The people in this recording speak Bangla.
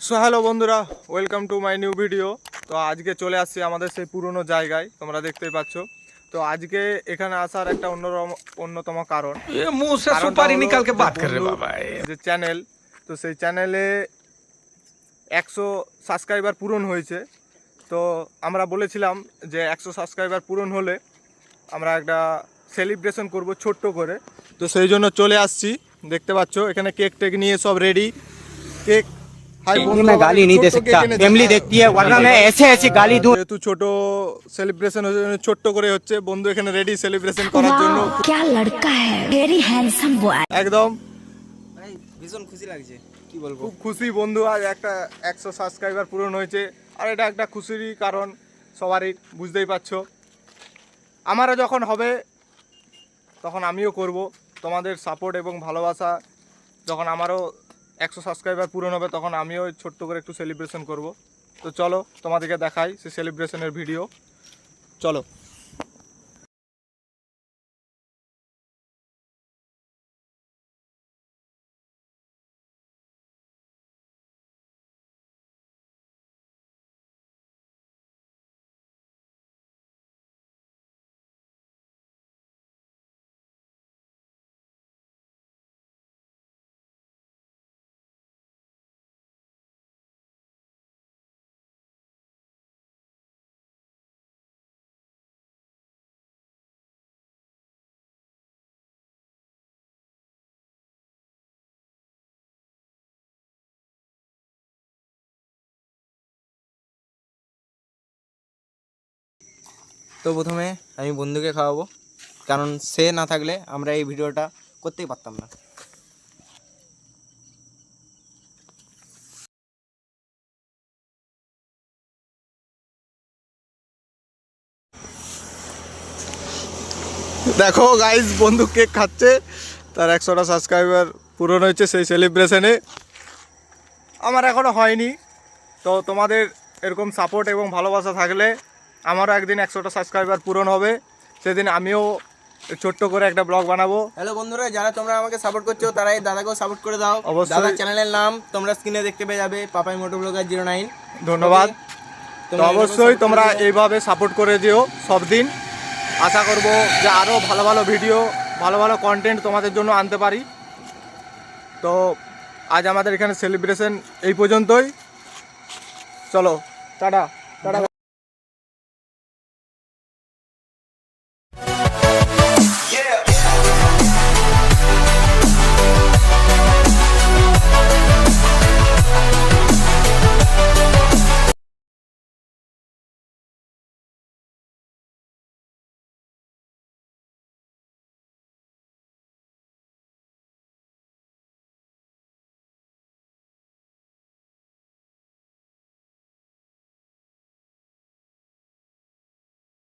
সো হ্যালো বন্ধুরা, welcome to my new video. তো আজকে চলে আসছি আমাদের সেই পুরনো জায়গায়, তোমরা দেখতেই পাচ্ছ। তো আজকে এখানে আসার একটা অন্যতম কারণ, ये मुंह से কারণটা सुपारी হলো निकाल के যে बात कर रहे বন্ধুর बाबा যে চ্যানেল, তো সেই চ্যানেলে 100 সাবস্ক্রাইবার পূরণ হয়েছে। তো আমরা বলেছিলাম যে 100 সাবস্ক্রাইবার পূরণ হলে আমরা একটা সেলিব্রেশন করব ছোট্ট করে। তো সেই জন্য চলে আসছি, দেখতে পাচ্ছ এখানে কেক টেক নিয়ে সব রেডি। কেক मैं गाली नहीं दे सकता, फैमिली देखती है वरना मैं ऐसे ऐसी गाली दूं। যেহেতু ছোট সেলিব্রেশন ছোট্ট করে হচ্ছে, বন্ধু এখানে রেডি সেলিব্রেশন করার জন্য। क्या लड़का है, वेरी हैंडसम बॉय। একদম ভীষণ খুশি লাগছে, কি বলবো। খুব খুশি বন্ধু, আজ একটা 100 সাবস্ক্রাইবার পূরণ হয়েছে। আর এটা একটা খুশিরই কারণ সবারই, বুঝতেই পারছো। আমারও যখন হবে তখন আমিও করব। তোমাদের সাপোর্ট এবং ভালোবাসা, যখন আমারও 100 সাবস্ক্রাইবার পূরণ হবে তখন আমিও ছোট্ট করে একটু সেলিব্রেশন করব। তো চলো তোমাদেরকে দেখাই সেই সেলিব্রেশনের ভিডিও, চলো। তো প্রথমে আমি বন্ধুকে খাওয়াবো, কারণ সে না থাকলে আমরা এই ভিডিওটা করতেই পারতাম না। দেখো গাইজ, বন্ধু কেক খাচ্ছে, তার 100টা সাবস্ক্রাইবার পূরণ হয়েছে সেই সেলিব্রেশনে। আমার এখনও হয়নি। তো তোমাদের এরকম সাপোর্ট এবং ভালোবাসা থাকলে আমারও একদিন 100টা সাবস্ক্রাইবার পূরণ হবে, সেদিন আমিও ছোট্ট করে একটা ব্লগ বানাবো। হ্যালো বন্ধুরা, যারা তোমরা আমাকে সাপোর্ট করছো তারা এই দাদাকেও সাপোর্ট করে দাও। অবশ্যই। দাদার চ্যানেলের নাম তোমরা স্ক্রিনে দেখতে পেয়ে যাবে, পাপাই মোটো ব্লগার 09। ধন্যবাদ। তো অবশ্যই তোমরা এইভাবে সাপোর্ট করে দিও সব দিন। আশা করব যে আরও ভালো ভালো ভিডিও, ভালো ভালো কন্টেন্ট তোমাদের জন্য আনতে পারি। তো আজ আমাদের এখানে সেলিব্রেশন এই পর্যন্তই। চলো, টাটা টাটা।